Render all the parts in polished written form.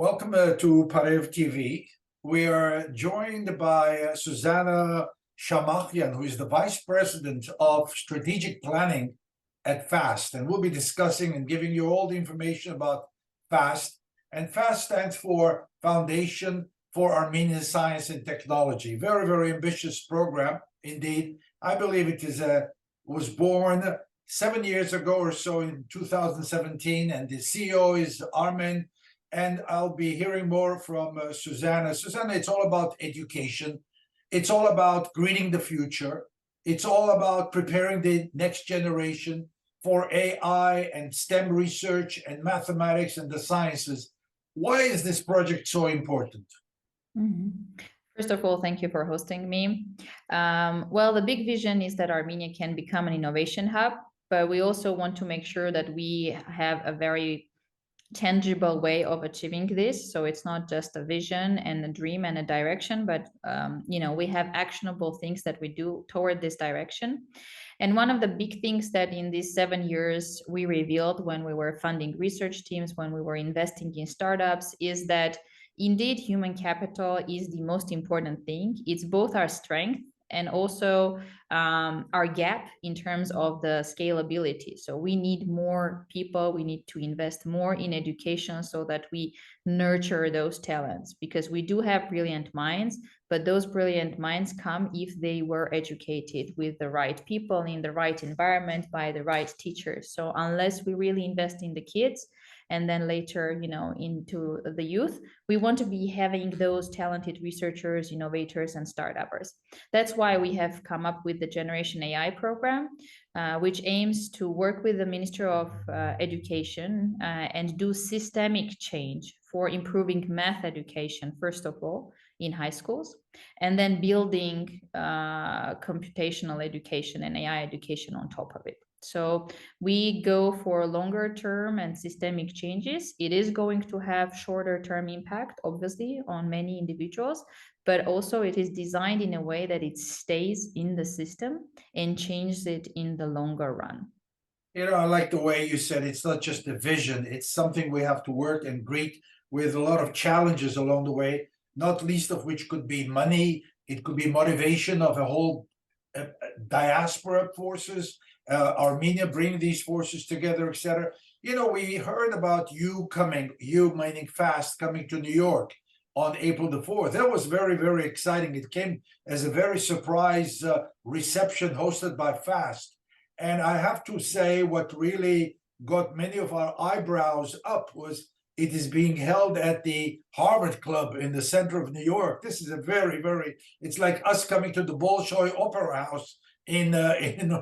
Welcome to Parev TV. We are joined by Suzanna Shamakhyan, who is the Vice President of Strategic Planning at FAST. And we'll be discussing and giving you all the information about FAST. And FAST stands for Foundation for Armenian Science and Technology. Very, very ambitious program indeed. I believe it was born 7 years ago or so in 2017, and the CEO is Armen. And I'll be hearing more from Suzanna. Suzanna, it's all about education. It's all about greening the future. It's all about preparing the next generation for AI and STEM research and mathematics and the sciences. Why is this project so important? First of all, thank you for hosting me. Well, the big vision is that Armenia can become an innovation hub, but we also want to make sure that we have a very tangible way of achieving this. So it's not just a vision and a dream and a direction, but we have actionable things that we do toward this direction. And one of the big things that in these 7 years we revealed when we were funding research teams, when we were investing in startups, is that indeed human capital is the most important thing. It's both our strength and also our gap in terms of the scalability. So we need more people, we need to invest more in education so that we nurture those talents, because we do have brilliant minds, but those brilliant minds come if they were educated with the right people in the right environment by the right teachers. So unless we really invest in the kids, and then later, into the youth, we want to be having those talented researchers, innovators, and startuppers. That's why we have come up with the Generation AI program, which aims to work with the Ministry of Education and do systemic change for improving math education, first of all, in high schools, and then building computational education and AI education on top of it. So we go for longer term and systemic changes. It is going to have shorter term impact, obviously, on many individuals, but also it is designed in a way that it stays in the system and changes it in the longer run. I like the way you said it's not just a vision. It's something we have to work and greet with a lot of challenges along the way, not least of which could be money. It could be motivation of a whole diaspora forces, Armenia bringing these forces together, etc. We heard about you meaning FAST, coming to New York on April the 4th. That was very, very exciting. It came as a very surprise reception hosted by FAST. And I have to say, what really got many of our eyebrows up was it is being held at the Harvard Club in the center of New York. This is a very, very, it's like us coming to the Bolshoi Opera House in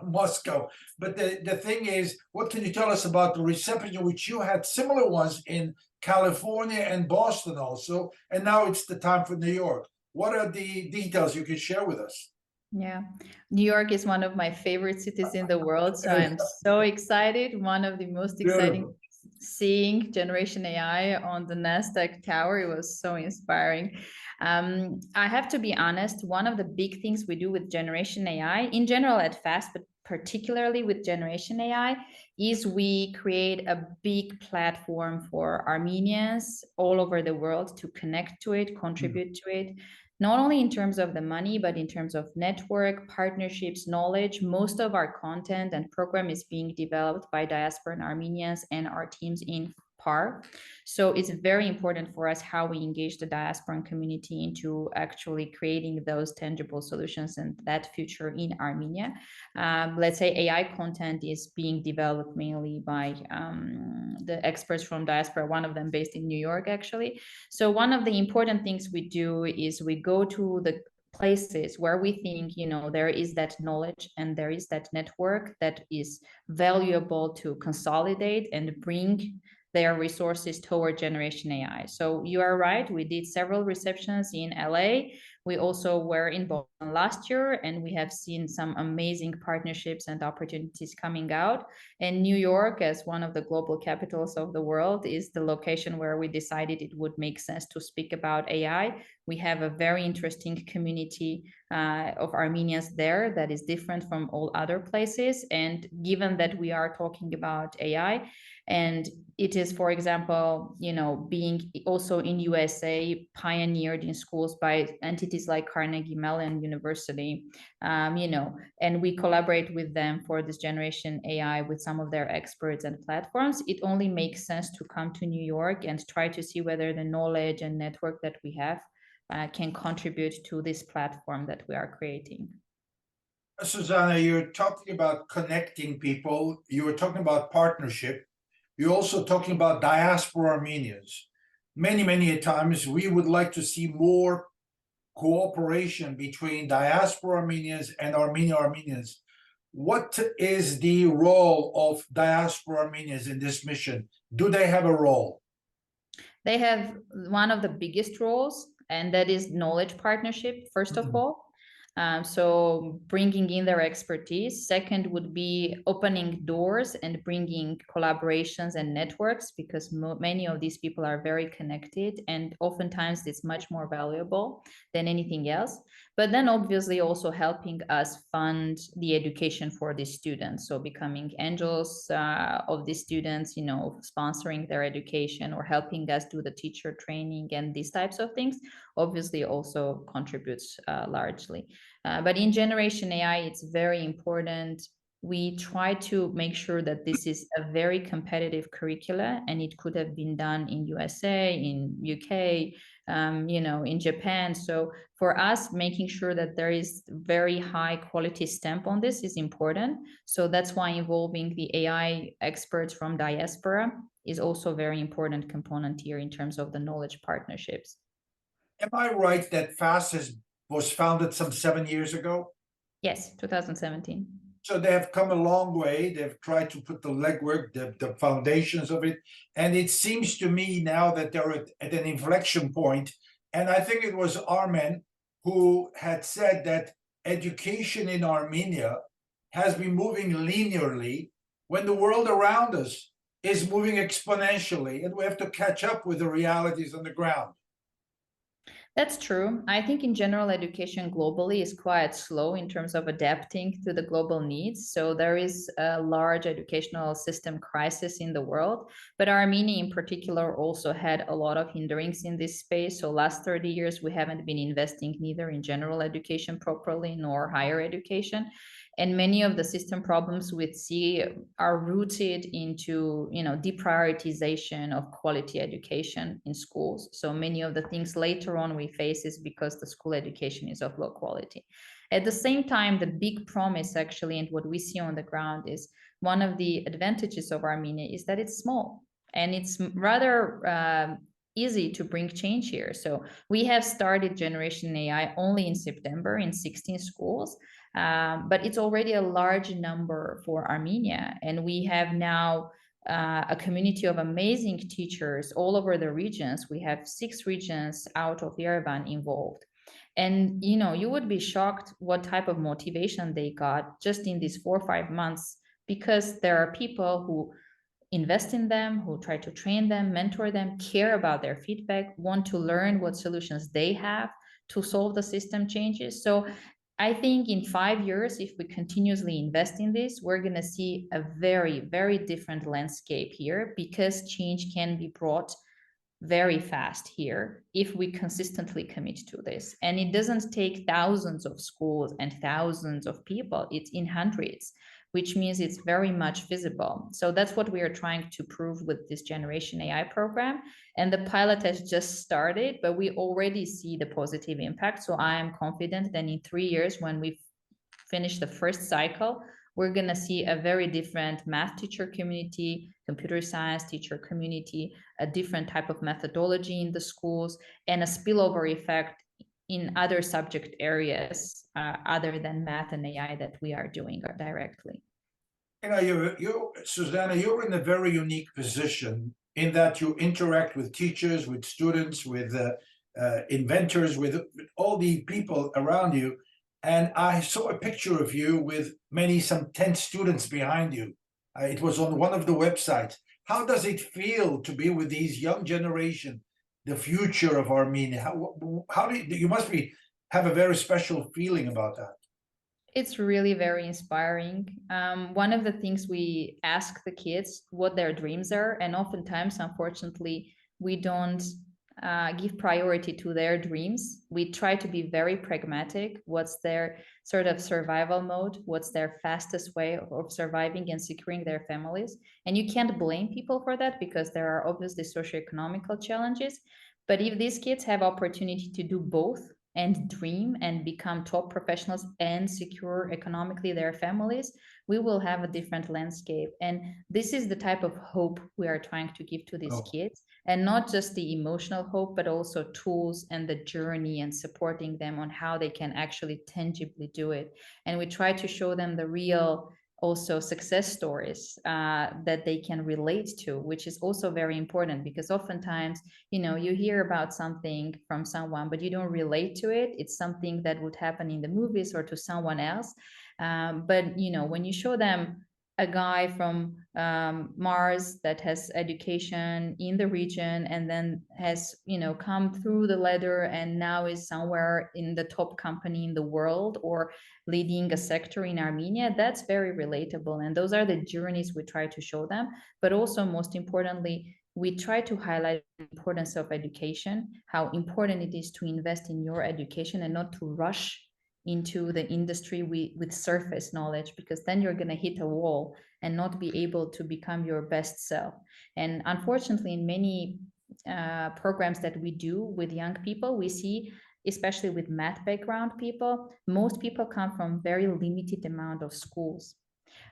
Moscow. But the thing is, what can you tell us about the reception, which you had similar ones in California and Boston also, and now it's the time for New York. What are the details you can share with us? Yeah, New York is one of my favorite cities in the world, so I'm so excited. One of the most exciting seeing Generation AI on the NASDAQ tower. It was so inspiring. I have to be honest, one of the big things we do with Generation AI, in general at FAST, but particularly with Generation AI, is we create a big platform for Armenians all over the world to connect to it, contribute to it, not only in terms of the money, but in terms of network, partnerships, knowledge. Most of our content and program is being developed by Diaspora Armenians and our teams in PAR. So it's very important for us how we engage the diasporan community into actually creating those tangible solutions and that future in Armenia. Let's say AI content is being developed mainly by the experts from Diaspora, one of them based in New York, actually. So one of the important things we do is we go to the places where we think, there is that knowledge and there is that network that is valuable to consolidate and bring their resources toward Generation AI. So you are right, we did several receptions in LA. We also were in Boston last year, and we have seen some amazing partnerships and opportunities coming out. And New York, as one of the global capitals of the world, is the location where we decided it would make sense to speak about AI. We have a very interesting community of Armenians there that is different from all other places. And given that we are talking about AI, and it is, for example, being also in USA pioneered in schools by entities like Carnegie Mellon University, and we collaborate with them for this generation AI with some of their experts and platforms. It only makes sense to come to New York and try to see whether the knowledge and network that we have can contribute to this platform that we are creating. Suzanna, you're talking about connecting people. You were talking about partnership. You're also talking about diaspora Armenians. Many times we would like to see more cooperation between diaspora Armenians and Armenians. What is the role of diaspora Armenians in this mission? Do they have a role? They have one of the biggest roles, and that is knowledge partnership, first of all. So bringing in their expertise. Second would be opening doors and bringing collaborations and networks, because many of these people are very connected, and oftentimes it's much more valuable than anything else. But then obviously also helping us fund the education for these students. So becoming angels of these students, sponsoring their education or helping us do the teacher training and these types of things, obviously also contributes largely. But in Generation AI, it's very important. We try to make sure that this is a very competitive curricula, and it could have been done in USA, in UK, in Japan. So for us, making sure that there is very high quality stamp on this is important. So that's why involving the AI experts from diaspora is also a very important component here in terms of the knowledge partnerships. Am I right that FAST was founded some 7 years ago? Yes, 2017. So they have come a long way. They've tried to put the legwork, the foundations of it. And it seems to me now that they're at an inflection point. And I think it was Armen who had said that education in Armenia has been moving linearly when the world around us is moving exponentially, and we have to catch up with the realities on the ground. That's true. I think in general, education globally is quite slow in terms of adapting to the global needs. So there is a large educational system crisis in the world, but Armenia in particular also had a lot of hindrance in this space. So last 30 years, we haven't been investing neither in general education properly nor higher education. And many of the system problems we see are rooted into, deprioritization of quality education in schools. So many of the things later on we face is because the school education is of low quality. At the same time, the big promise actually, and what we see on the ground, is one of the advantages of Armenia is that it's small, and it's rather easy to bring change here. So we have started Generation AI only in September in 16 schools. But it's already a large number for Armenia. And we have now a community of amazing teachers all over the regions. We have 6 regions out of Yerevan involved. And, you would be shocked what type of motivation they got just in these 4 or 5 months, because there are people who invest in them, who try to train them, mentor them, care about their feedback, want to learn what solutions they have to solve the system changes. So I think in 5 years, if we continuously invest in this, we're going to see a very, very different landscape here, because change can be brought very fast here if we consistently commit to this. And it doesn't take thousands of schools and thousands of people, it's in hundreds, which means it's very much visible. So that's what we are trying to prove with this Generation AI program. And the pilot has just started, but we already see the positive impact. So I am confident that in 3 years, when we finish the first cycle, we're going to see a very different math teacher community, computer science teacher community, a different type of methodology in the schools, and a spillover effect in other subject areas other than math and AI that we are doing directly. Suzanna, you're in a very unique position in that you interact with teachers, with students, with inventors, with all the people around you. And I saw a picture of you with some 10 students behind you. It was on one of the websites. How does it feel to be with these young generation, the future of Armenia? How do you must have a very special feeling about that? It's really very inspiring. One of the things we ask the kids what their dreams are, and oftentimes, unfortunately, we don't give priority to their dreams. We try to be very pragmatic. What's their sort of survival mode? What's their fastest way of surviving and securing their families? And you can't blame people for that because there are obviously socioeconomical challenges. But if these kids have opportunity to do both and dream and become top professionals and secure economically their families, we will have a different landscape. And this is the type of hope we are trying to give to these kids, and not just the emotional hope, but also tools and the journey and supporting them on how they can actually tangibly do it. And we try to show them the real also success stories that they can relate to, which is also very important, because oftentimes, you hear about something from someone but you don't relate to it. It's something that would happen in the movies or to someone else, but when you show them a guy from Mars that has education in the region and then has come through the ladder and now is somewhere in the top company in the world or leading a sector in Armenia, that's very relatable. And those are the journeys we try to show them. But also, most importantly, we try to highlight the importance of education, how important it is to invest in your education and not to rush into the industry with surface knowledge, because then you're going to hit a wall and not be able to become your best self. And unfortunately, in many programs that we do with young people, we see, especially with math background people, most people come from very limited amount of schools.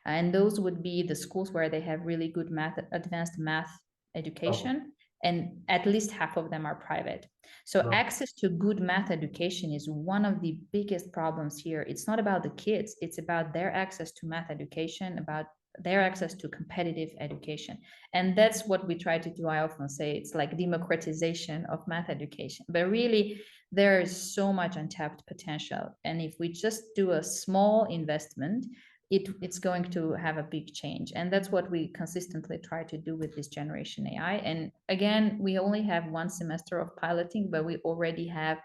And those would be the schools where they have really good advanced math education, and at least half of them are private. So access to good math education is one of the biggest problems here. It's not about the kids, it's about their access to math education, about their access to competitive education. And that's what we try to do. I often say it's like democratization of math education, but really there is so much untapped potential. And if we just do a small investment, it's going to have a big change. And that's what we consistently try to do with this Generation AI. And again, we only have one semester of piloting, but we already have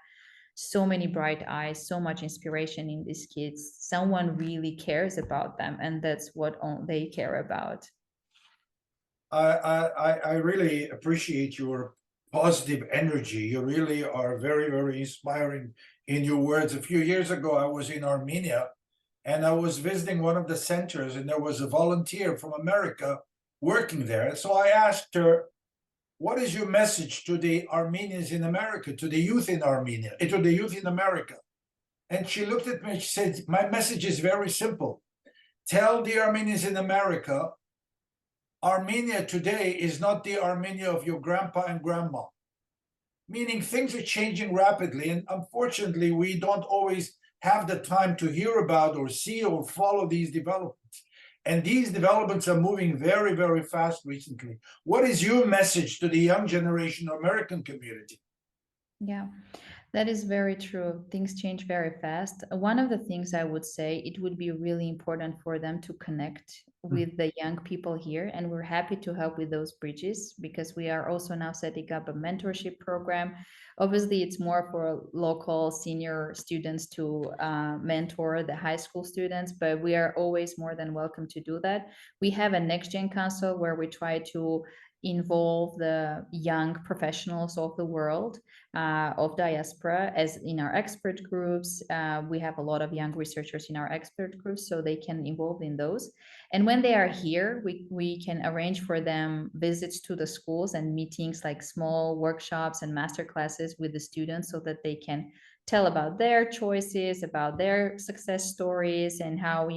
so many bright eyes, so much inspiration in these kids. Someone really cares about them, and that's what they care about. I really appreciate your positive energy. You really are very, very inspiring in your words. A few years ago, I was in Armenia and I was visiting one of the centers, and there was a volunteer from America working there. So I asked her, what is your message to the Armenians in America, to the youth in Armenia, to the youth in America? And she looked at me and she said, my message is very simple. Tell the Armenians in America, Armenia today is not the Armenia of your grandpa and grandma. Meaning things are changing rapidly, and unfortunately, we don't always have the time to hear about or see or follow these developments. And these developments are moving very, very fast recently. What is your message to the young generation American community? Yeah, that is very true. Things change very fast. One of the things I would say, it would be really important for them to connect with the young people here. And we're happy to help with those bridges, because we are also now setting up a mentorship program. Obviously, it's more for local senior students to mentor the high school students, but we are always more than welcome to do that. We have a Next Gen Council where we try to involve the young professionals of the world, of diaspora, as in our expert groups. We have a lot of young researchers in our expert groups, so they can involve in those. And when they are here, we can arrange for them visits to the schools and meetings, like small workshops and master classes with the students, so that they can tell about their choices, about their success stories, and how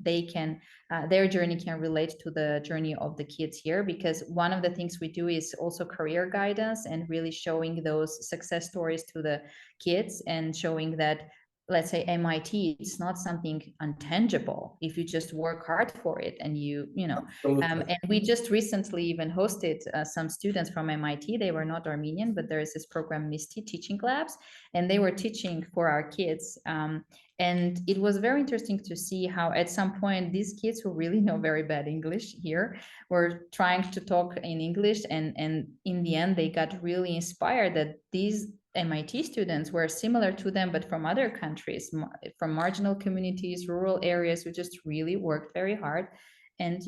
they can their journey can relate to the journey of the kids here. Because one of the things we do is also career guidance, and really showing those success stories to the kids, and showing that let's say MIT, it's not something untangible if you just work hard for it and and we just recently even hosted some students from MIT. They were not Armenian, but there is this program Misty Teaching Labs, and they were teaching for our kids. And it was very interesting to see how at some point these kids who really know very bad English here were trying to talk in English, and in the end they got really inspired that these MIT students were similar to them, but from other countries, from marginal communities, rural areas, who just really worked very hard and,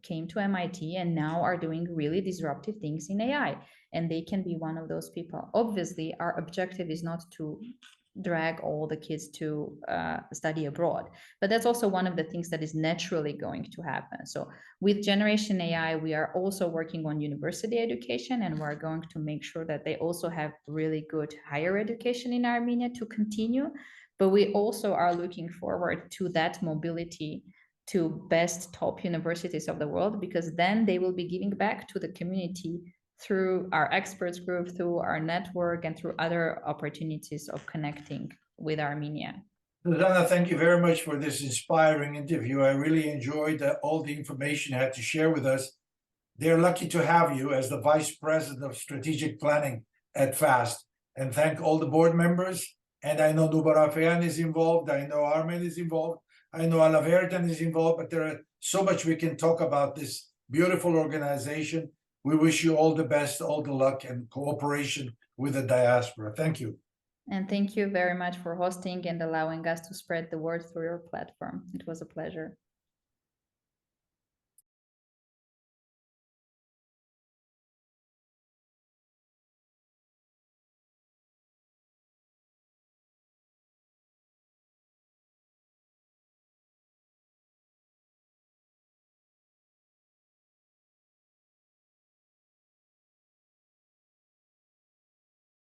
came to MIT and now are doing really disruptive things in AI. And they can be one of those people. Obviously, our objective is not to drag all the kids to study abroad, but that's also one of the things that is naturally going to happen. So with Generation AI, we are also working on university education, and we're going to make sure that they also have really good higher education in Armenia to continue. But we also are looking forward to that mobility to best top universities of the world, because then they will be giving back to the community through our experts group, through our network, and through other opportunities of connecting with Armenia. Suzanna, thank you very much for this inspiring interview. I really enjoyed all the information you had to share with us. They're lucky to have you as the Vice President of Strategic Planning at FAST. And thank all the board members. And I know Nubarafyan is involved. I know Armen is involved. I know Alavertan is involved. But there are so much we can talk about this beautiful organization. We wish you all the best, all the luck and cooperation with the diaspora. Thank you. And thank you very much for hosting and allowing us to spread the word through your platform. It was a pleasure.